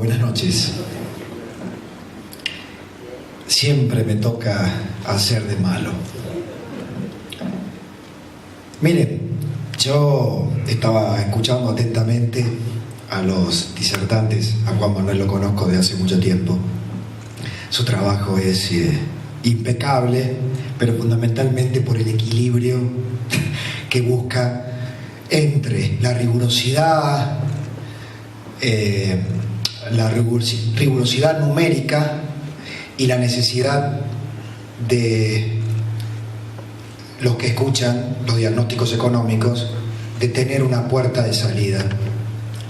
buenas noches. Siempre me toca hacer de malo. Miren, yo estaba escuchando atentamente a los disertantes. A Juan Manuel lo conozco de hace mucho tiempo. Su trabajo es impecable, pero fundamentalmente por el equilibrio que busca entre la rigurosidad, numérica y la necesidad de los que escuchan los diagnósticos económicos de tener una puerta de salida,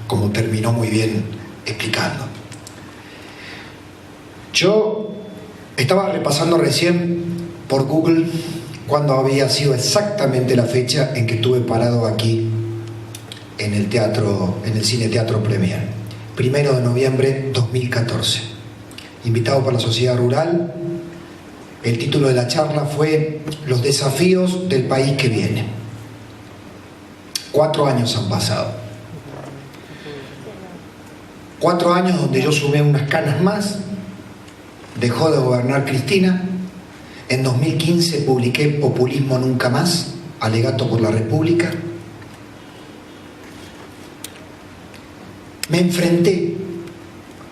como terminó muy bien explicando. Yo estaba repasando recién por Google cuándo había sido exactamente la fecha en que estuve parado aquí en el Cine Teatro Premier. 1 de noviembre 2014. Invitado por la Sociedad Rural. El título de la charla fue Los desafíos del país que viene. 4 años han pasado. 4 años donde yo sumé unas canas más. Dejó de gobernar Cristina. En 2015 publiqué Populismo Nunca Más, alegato por la República. Me enfrenté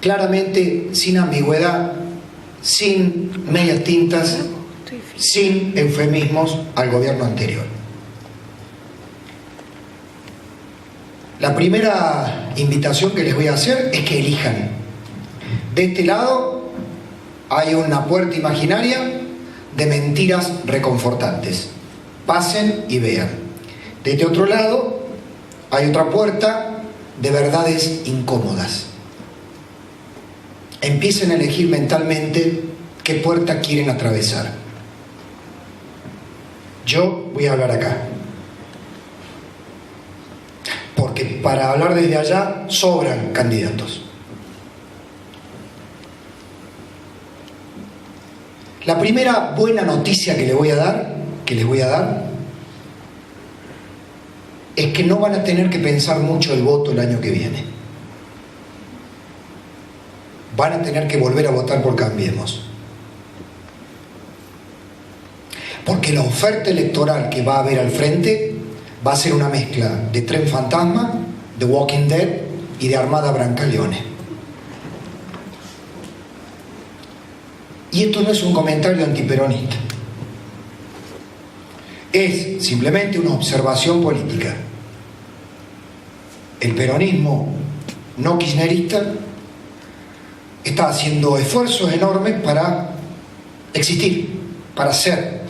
claramente, sin ambigüedad, sin medias tintas, sin eufemismos al gobierno anterior. La primera invitación que les voy a hacer es que elijan. De este lado hay una puerta imaginaria de mentiras reconfortantes. Pasen y vean. De este otro lado hay otra puerta de verdades incómodas. Empiecen a elegir mentalmente qué puerta quieren atravesar. Yo voy a hablar acá, porque para hablar desde allá sobran candidatos. La primera buena noticia que les voy a dar es que no van a tener que pensar mucho el voto el año que viene. Van a tener que volver a votar por Cambiemos. Porque la oferta electoral que va a haber al frente va a ser una mezcla de Tren Fantasma, de Walking Dead y de Armada Brancaleone. Y esto no es un comentario antiperonista. Es simplemente una observación política. El peronismo no kirchnerista está haciendo esfuerzos enormes para existir, para ser.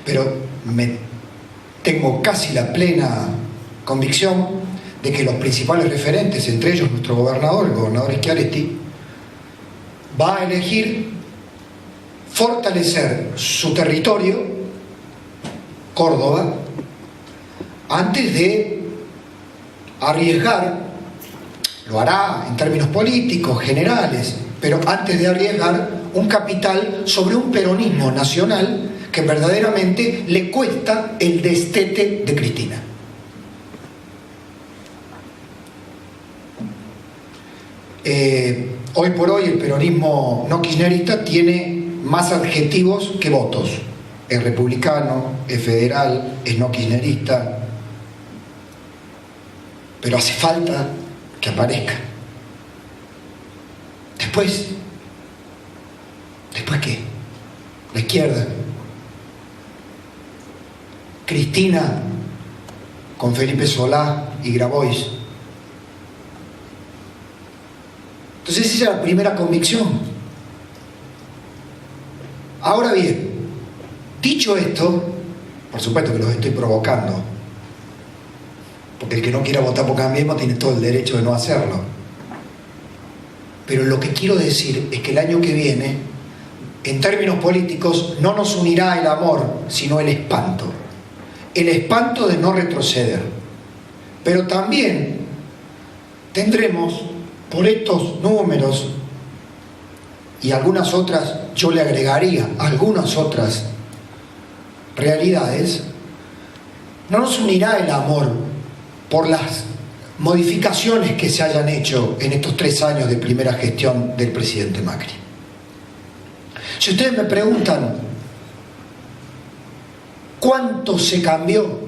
Pero tengo casi la plena convicción de que los principales referentes, entre ellos nuestro gobernador, el gobernador Schiaretti, va a elegir fortalecer su territorio, Córdoba, antes de arriesgar, lo hará en términos políticos, generales, pero antes de arriesgar un capital sobre un peronismo nacional que verdaderamente le cuesta el destete de Cristina. Hoy por hoy el peronismo no kirchnerista tiene más adjetivos que votos. Es republicano, es federal, es no kirchnerista, pero hace falta que aparezca. Después ¿qué? La izquierda. Cristina con Felipe Solá y Grabois. Entonces esa es la primera convicción. Ahora bien, dicho esto, por supuesto que los estoy provocando, porque el que no quiera votar por Cambiemos tiene todo el derecho de no hacerlo. Pero lo que quiero decir es que el año que viene, en términos políticos, no nos unirá el amor, sino el espanto. El espanto de no retroceder. Pero también tendremos, por estos números y algunas otras, yo le agregaría algunas otras realidades, no nos unirá el amor por las modificaciones que se hayan hecho en estos 3 años de primera gestión del presidente Macri. Si ustedes me preguntan cuánto se cambió,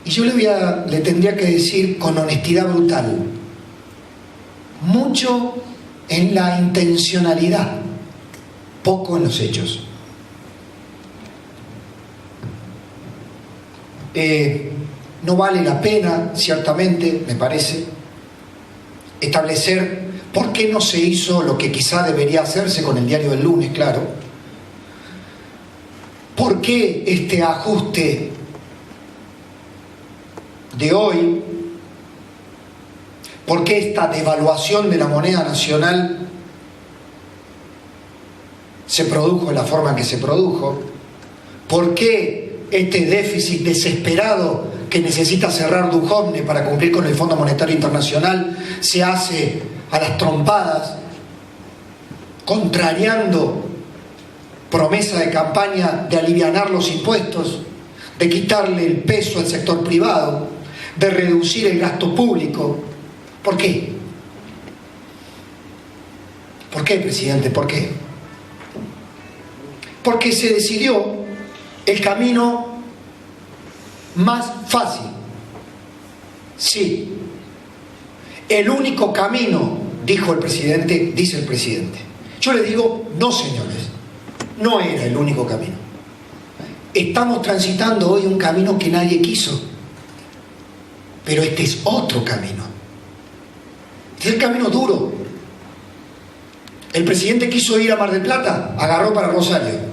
y yo le tendría que decir con honestidad brutal, mucho en la intencionalidad, poco en los hechos. No vale la pena, ciertamente, me parece, establecer por qué no se hizo lo que quizá debería hacerse con el diario del lunes, claro. ¿Por qué este ajuste de hoy? ¿Por qué esta devaluación de la moneda nacional se produjo de la forma en que se produjo? ¿Por qué este déficit desesperado que necesita cerrar Duhovne para cumplir con el Fondo Monetario Internacional se hace a las trompadas, contrariando promesa de campaña de alivianar los impuestos, de quitarle el peso al sector privado, de reducir el gasto público? ¿Por qué? ¿Por qué, presidente? ¿Por qué? Porque se decidió el camino más fácil. Sí, el único camino, dice el presidente. Yo le digo, no, señores, no era el único camino. Estamos transitando hoy un camino que nadie quiso, pero este es otro camino. Este es el camino duro. El presidente quiso ir a Mar del Plata, agarró para Rosario.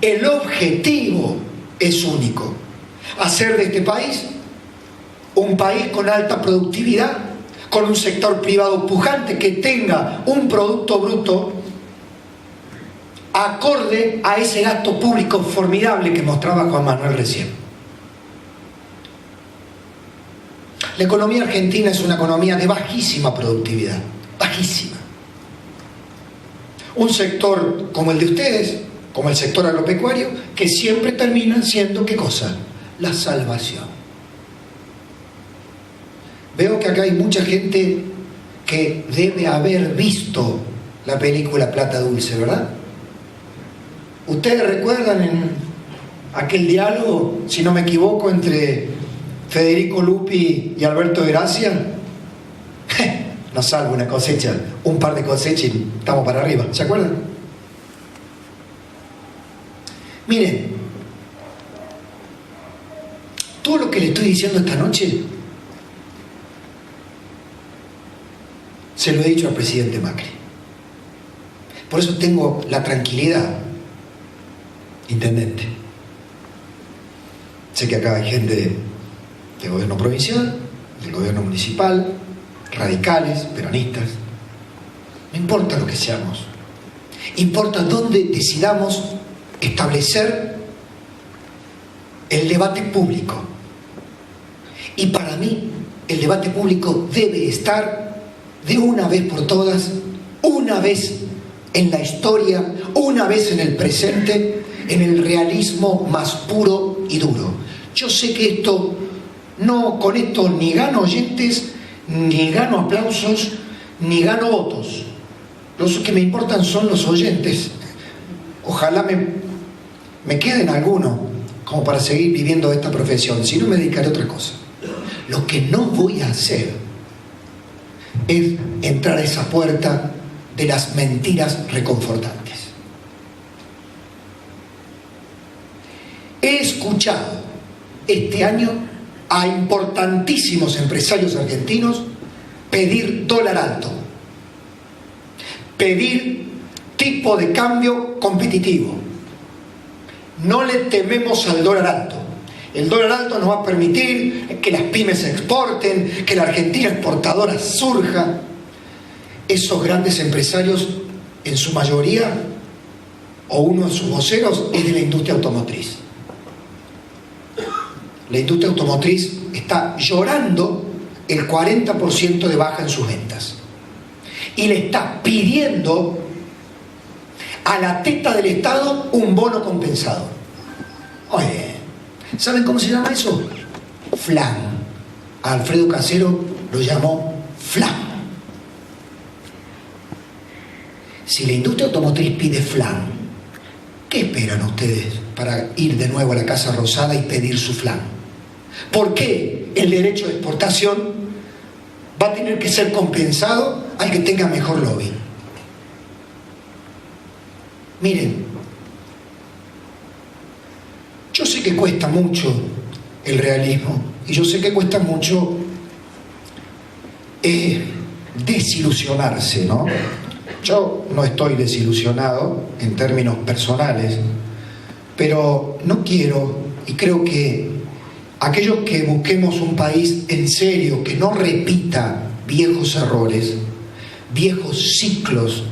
El objetivo es único: hacer de este país un país con alta productividad, con un sector privado pujante que tenga un producto bruto acorde a ese gasto público formidable que mostraba Juan Manuel recién. La economía argentina es una economía de bajísima productividad, bajísima. Un sector como el de ustedes, como el sector agropecuario, que siempre terminan siendo, ¿qué cosa? La salvación. Veo que acá hay mucha gente que debe haber visto la película Plata Dulce, ¿verdad? ¿Ustedes recuerdan en aquel diálogo, si no me equivoco, entre Federico Lupi y Alberto de Gracia? Nos salva una cosecha, un par de cosechas y estamos para arriba, ¿se acuerdan? Miren, todo lo que le estoy diciendo esta noche se lo he dicho al presidente Macri. Por eso tengo la tranquilidad, intendente. Sé que acá hay gente del gobierno provincial, del gobierno municipal, radicales, peronistas. No importa lo que seamos, importa dónde decidamos establecer el debate público. Y para mí el debate público debe estar de una vez por todas, una vez en la historia, una vez en el presente, en el realismo más puro y duro. Yo sé que con esto ni gano oyentes, ni gano aplausos, ni gano votos. Los que me importan son los oyentes. Ojalá me queden algunos como para seguir viviendo esta profesión, si no me dedicaré a otra cosa. Lo que no voy a hacer es entrar a esa puerta de las mentiras reconfortantes. He escuchado este año a importantísimos empresarios argentinos pedir dólar alto, pedir tipo de cambio competitivo. No le tememos al dólar alto. El dólar alto nos va a permitir que las pymes exporten, que la Argentina exportadora surja. Esos grandes empresarios, en su mayoría, o uno de sus voceros, es de la industria automotriz. La industria automotriz está llorando el 40% de baja en sus ventas. Y le está pidiendo a la teta del Estado un bono compensado. Oye, ¿Saben cómo se llama eso? Flan. A Alfredo Casero lo llamó flan. Si la industria automotriz pide flan, ¿qué esperan ustedes para ir de nuevo a la Casa Rosada y pedir su flan? ¿Por qué el derecho de exportación va a tener que ser compensado al que tenga mejor lobby? Miren, yo sé que cuesta mucho el realismo y yo sé que cuesta mucho desilusionarse, ¿no? Yo no estoy desilusionado en términos personales, pero no quiero, y creo que aquellos que busquemos un país en serio, que no repita viejos errores, viejos ciclos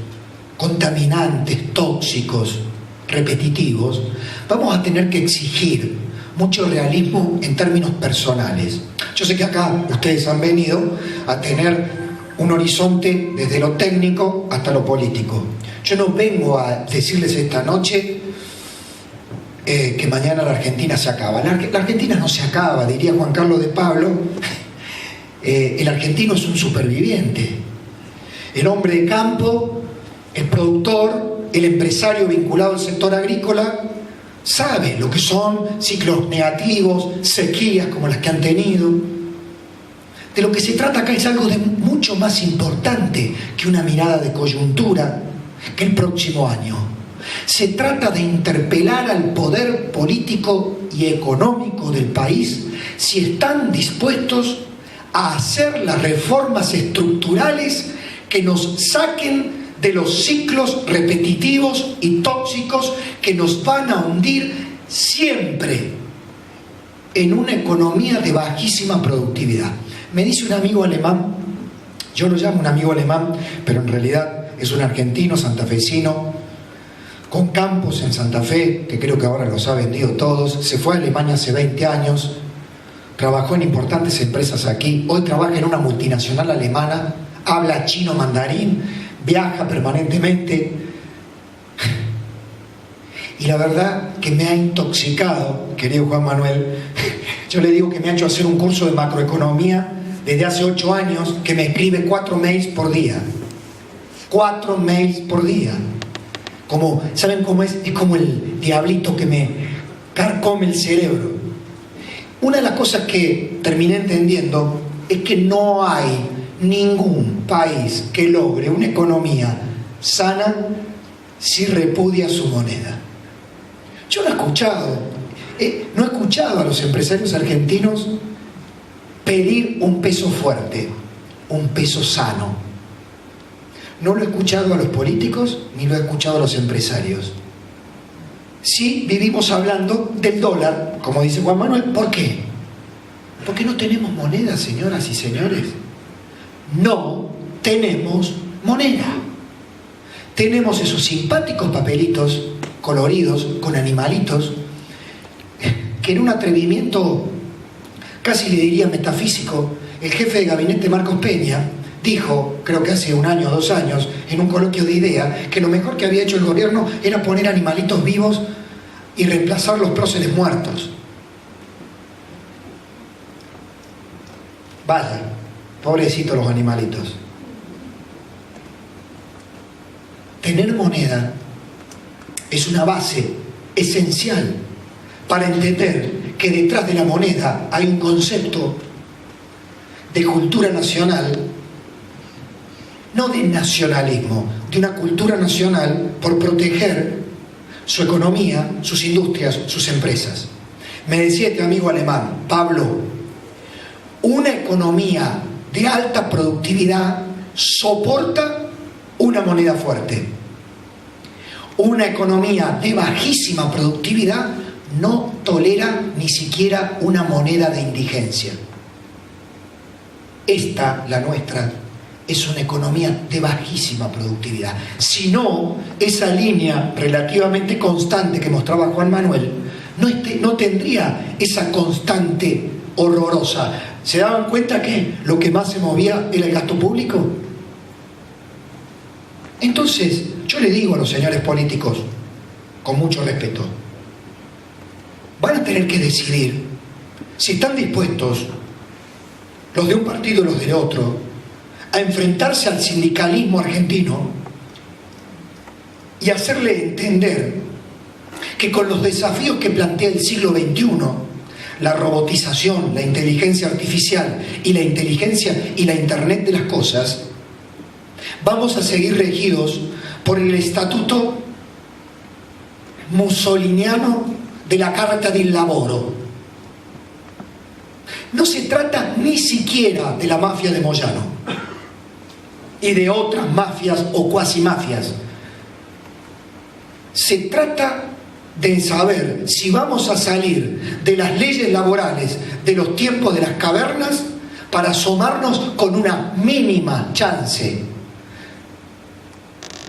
contaminantes, tóxicos, repetitivos, vamos a tener que exigir mucho realismo en términos personales. Yo sé que acá ustedes han venido a tener un horizonte desde lo técnico hasta lo político. Yo no vengo a decirles esta noche que mañana la Argentina se acaba. La Argentina no se acaba, diría Juan Carlos de Pablo. El argentino es un superviviente. El hombre de campo, el productor, el empresario vinculado al sector agrícola, sabe lo que son ciclos negativos, sequías como las que han tenido. De lo que se trata acá es algo de mucho más importante que una mirada de coyuntura, que el próximo año. Se trata de interpelar al poder político y económico del país si están dispuestos a hacer las reformas estructurales que nos saquen de los ciclos repetitivos y tóxicos que nos van a hundir siempre en una economía de bajísima productividad. Me dice un amigo alemán, yo lo llamo un amigo alemán, pero en realidad es un argentino santafesino, con campos en Santa Fe, que creo que ahora los ha vendido todos, se fue a Alemania hace 20 años, trabajó en importantes empresas aquí, hoy trabaja en una multinacional alemana, habla chino mandarín, viaja permanentemente, y la verdad que me ha intoxicado, querido Juan Manuel. Yo le digo que me ha hecho hacer un curso de macroeconomía desde hace 8 años, que me escribe 4 mails por día. 4 mails por día. Como, ¿saben cómo es? Es como el diablito que me carcome el cerebro. Una de las cosas que terminé entendiendo es que no hay ningún país que logre una economía sana si repudia su moneda. Yo no he escuchado a los empresarios argentinos pedir un peso fuerte, un peso sano. No lo he escuchado a los políticos ni lo he escuchado a los empresarios. Sí vivimos hablando del dólar, como dice Juan Manuel. ¿Por qué? Porque no tenemos moneda, señoras y señores. No tenemos moneda. Tenemos esos simpáticos papelitos coloridos con animalitos que en un atrevimiento casi le diría metafísico, el jefe de gabinete Marcos Peña dijo, creo que hace 1 año o 2 años, en un coloquio de idea, que lo mejor que había hecho el gobierno era poner animalitos vivos y reemplazar los próceres muertos. Vaya, pobrecitos los animalitos. Tener moneda es una base esencial para entender que detrás de la moneda hay un concepto de cultura nacional, no de nacionalismo, de una cultura nacional por proteger su economía, sus industrias, sus empresas. Me decía este amigo alemán, Pablo, una economía de alta productividad soporta una moneda fuerte. Una economía de bajísima productividad no tolera ni siquiera una moneda de indigencia. Esta, la nuestra, es una economía de bajísima productividad. Si no, esa línea relativamente constante que mostraba Juan Manuel no tendría esa constante horrorosa. ¿Se daban cuenta que lo que más se movía era el gasto público? Entonces, yo le digo a los señores políticos, con mucho respeto, van a tener que decidir si están dispuestos, los de un partido y los del otro, a enfrentarse al sindicalismo argentino y hacerle entender que con los desafíos que plantea el siglo XXI, la robotización, la inteligencia artificial y la inteligencia y la Internet de las cosas, vamos a seguir regidos por el estatuto mussoliniano de la Carta del Lavoro. No se trata ni siquiera de la mafia de Moyano y de otras mafias o cuasi mafias. Se trata de saber si vamos a salir de las leyes laborales de los tiempos de las cavernas para asomarnos con una mínima chance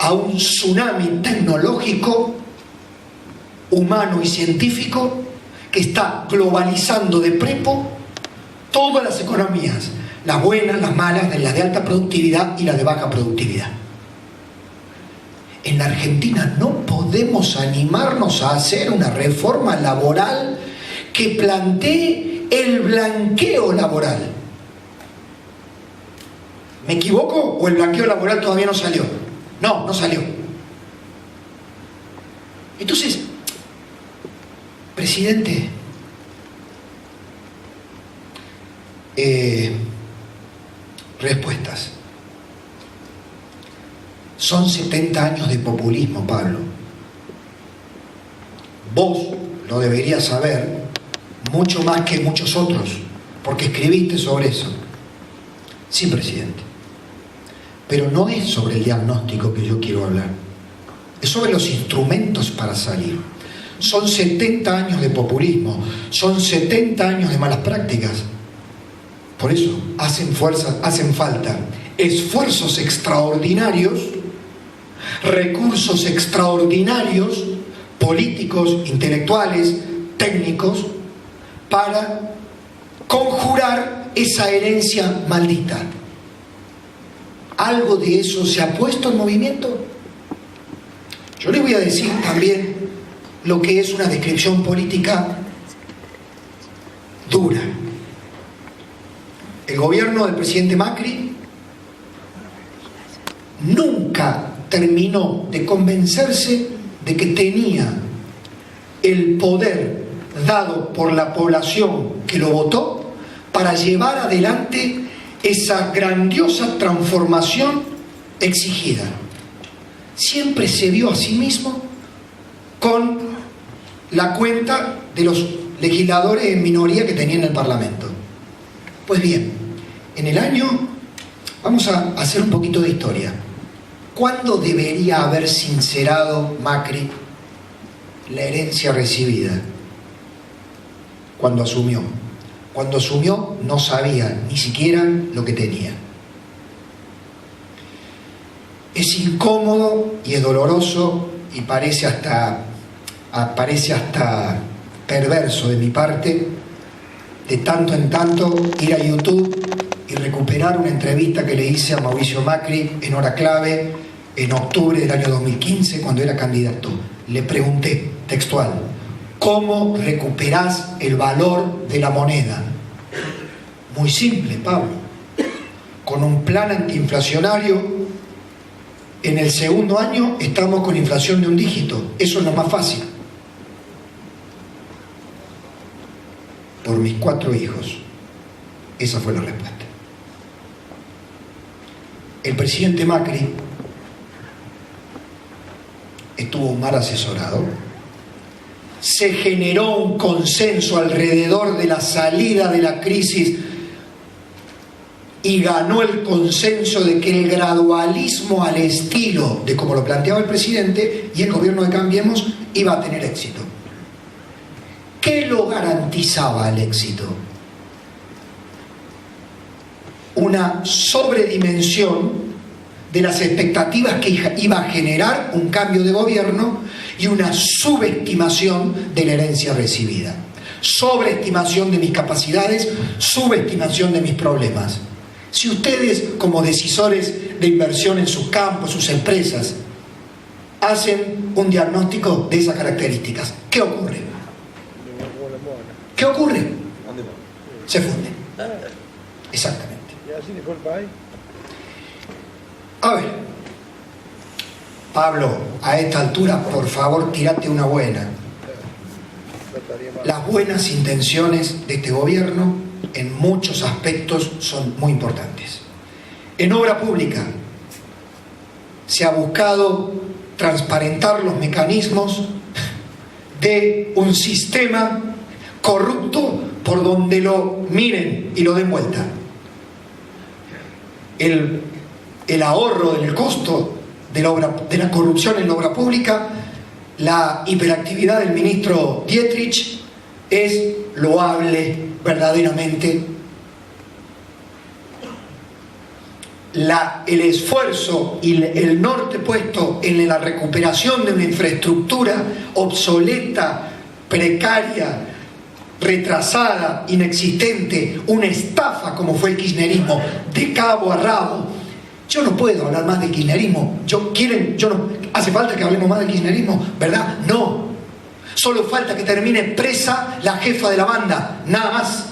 a un tsunami tecnológico, humano y científico que está globalizando de prepo todas las economías, las buenas, las malas, las de alta productividad y las de baja productividad. En la Argentina no podemos animarnos a hacer una reforma laboral que plantee el blanqueo laboral. ¿Me equivoco o el blanqueo laboral todavía no salió? No, no salió. Entonces, presidente, respuestas. Son 70 años de populismo, Pablo. Vos lo deberías saber mucho más que muchos otros, porque escribiste sobre eso. Sí, presidente. Pero no es sobre el diagnóstico que yo quiero hablar. Es sobre los instrumentos para salir. Son 70 años de populismo, son 70 años de malas prácticas. Por eso hacen falta esfuerzos extraordinarios, recursos extraordinarios, políticos, intelectuales, técnicos, para conjurar esa herencia maldita. ¿Algo de eso se ha puesto en movimiento? Yo le voy a decir también lo que es una descripción política dura. El gobierno del presidente Macri nunca terminó de convencerse de que tenía el poder dado por la población que lo votó para llevar adelante esa grandiosa transformación exigida. Siempre se vio a sí mismo con la cuenta de los legisladores en minoría que tenía en el Parlamento. Pues bien, en el año, vamos a hacer un poquito de historia. ¿Cuándo debería haber sincerado Macri la herencia recibida? Cuando asumió. Cuando asumió no sabía ni siquiera lo que tenía. Es incómodo y es doloroso y parece hasta perverso de mi parte, de tanto en tanto ir a YouTube y recuperar una entrevista que le hice a Mauricio Macri en hora clave en octubre del año 2015 cuando era candidato. Le pregunté textual: ¿cómo recuperás el valor de la moneda? Muy simple, Pablo. Con un plan antiinflacionario. En el segundo año estamos con inflación de un dígito. Eso es lo más fácil. Por mis 4 hijos. Esa fue la respuesta. El presidente Macri estuvo mal asesorado. Se generó un consenso alrededor de la salida de la crisis y ganó el consenso de que el gradualismo al estilo de como lo planteaba el presidente y el gobierno de Cambiemos iba a tener éxito. ¿Qué lo garantizaba el éxito? Una sobredimensión de las expectativas que iba a generar un cambio de gobierno y una subestimación de la herencia recibida. Sobreestimación de mis capacidades, subestimación de mis problemas. Si ustedes, como decisores de inversión en sus campos, sus empresas, hacen un diagnóstico de esas características, ¿qué ocurre? ¿Qué ocurre? Se funde. Exactamente. A ver, Pablo, a esta altura, por favor, tírate una buena. Las buenas intenciones de este gobierno en muchos aspectos son muy importantes. En obra pública se ha buscado transparentar los mecanismos de un sistema corrupto por donde lo miren y lo den vuelta. El ahorro del costo de la corrupción en la obra pública, la hiperactividad del ministro Dietrich es loable verdaderamente. El esfuerzo y el norte puesto en la recuperación de una infraestructura obsoleta, precaria, retrasada, inexistente, una estafa como fue el kirchnerismo, de cabo a rabo. Yo no puedo hablar más de kirchnerismo. ¿Hace falta que hablemos más de kirchnerismo? ¿Verdad? No. Solo falta que termine presa la jefa de la banda. Nada más.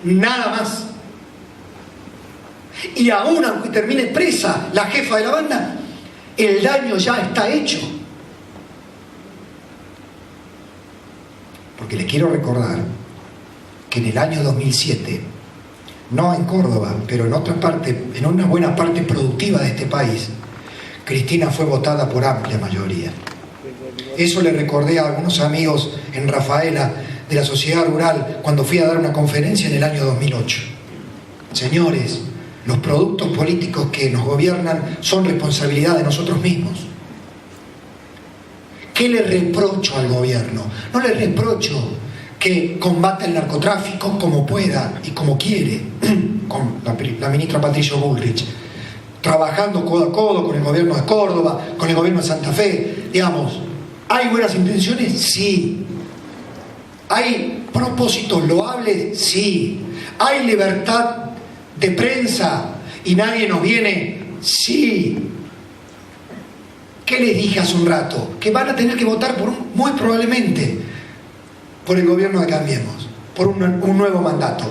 Nada más. Y aún aunque termine presa la jefa de la banda, el daño ya está hecho. Porque le quiero recordar que en el año 2007, no en Córdoba, pero en otra parte, en una buena parte productiva de este país, Cristina fue votada por amplia mayoría. Eso le recordé a algunos amigos en Rafaela de la Sociedad Rural cuando fui a dar una conferencia en el año 2008. Señores, los productos políticos que nos gobiernan son responsabilidad de nosotros mismos. ¿Qué le reprocho al gobierno? No le reprocho que combata el narcotráfico como pueda y como quiere, con la ministra Patricia Bullrich, trabajando codo a codo con el gobierno de Córdoba, con el gobierno de Santa Fe. Digamos, ¿hay buenas intenciones? Sí. ¿Hay propósitos loables? Sí. ¿Hay libertad de prensa y nadie nos viene? Sí. ¿Qué les dije hace un rato? Que van a tener que votar muy probablemente por el gobierno de Cambiemos, por un nuevo mandato,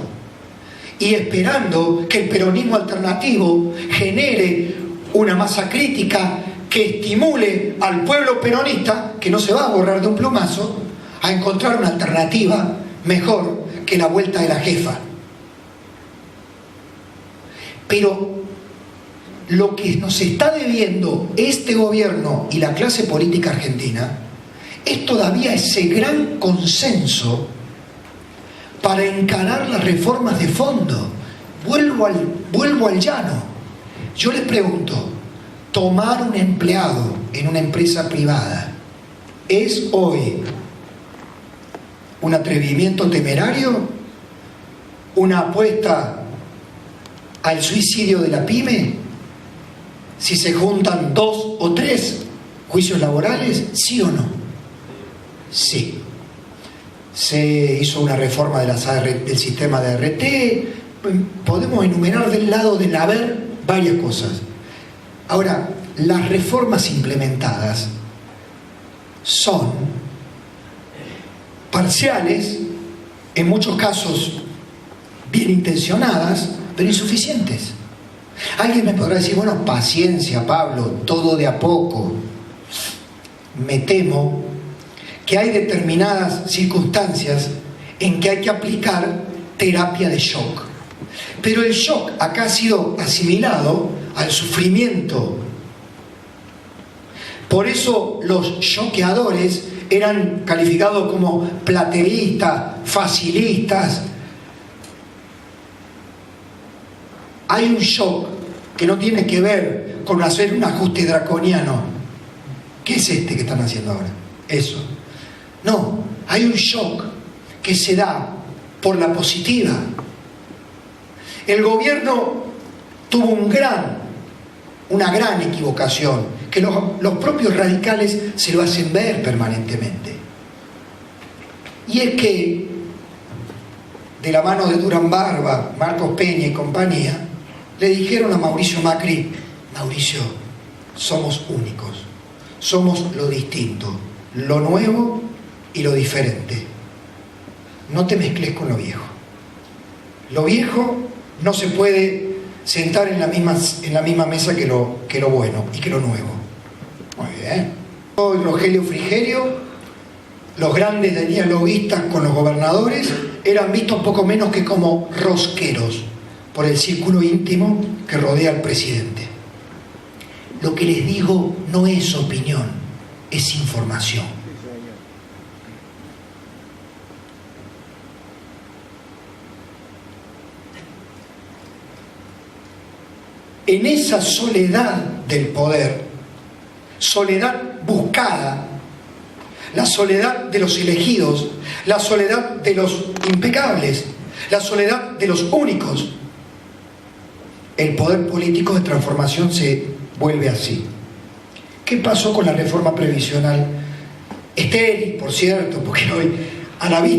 y esperando que el peronismo alternativo genere una masa crítica que estimule al pueblo peronista, que no se va a borrar de un plumazo, a encontrar una alternativa mejor que la vuelta de la jefa. Pero lo que nos está debiendo este gobierno y la clase política argentina es todavía ese gran consenso para encarar las reformas de fondo. Vuelvo al llano. Yo les pregunto, tomar un empleado en una empresa privada ¿es hoy un atrevimiento temerario? ¿Una apuesta al suicidio de la pyme? Si se juntan 2 o 3 juicios laborales, ¿sí o no? Sí. Se hizo una reforma del sistema de ART. Podemos enumerar del lado del haber varias cosas. Ahora, las reformas implementadas son parciales, en muchos casos bien intencionadas, pero insuficientes. Alguien me podrá decir, bueno, paciencia, Pablo, todo de a poco. Me temo que hay determinadas circunstancias en que hay que aplicar terapia de shock. Pero el shock acá ha sido asimilado al sufrimiento. Por eso los choqueadores eran calificados como plateístas, facilistas. Hay un shock que no tiene que ver con hacer un ajuste draconiano. ¿Qué es este que están haciendo ahora? Eso. No, hay un shock que se da por la positiva. El gobierno tuvo una gran equivocación, que los propios radicales se lo hacen ver permanentemente. Y es que, de la mano de Durán Barba, Marcos Peña y compañía, le dijeron a Mauricio Macri: Mauricio, somos únicos, somos lo distinto, lo nuevo y lo diferente. no te mezcles con lo viejo. Lo viejo no se puede sentar en la misma mesa que lo bueno y que lo nuevo. Muy bien. Rogelio Frigerio, los grandes dialoguistas con los gobernadores eran vistos poco menos que como rosqueros por el círculo íntimo que rodea al presidente. Lo que les digo no es opinión, es información. En esa soledad del poder, soledad buscada, la soledad de los elegidos, la soledad de los impecables, la soledad de los únicos, el poder político de transformación se vuelve así. ¿Qué pasó con la reforma previsional? Estéril, por cierto, porque hoy a la vista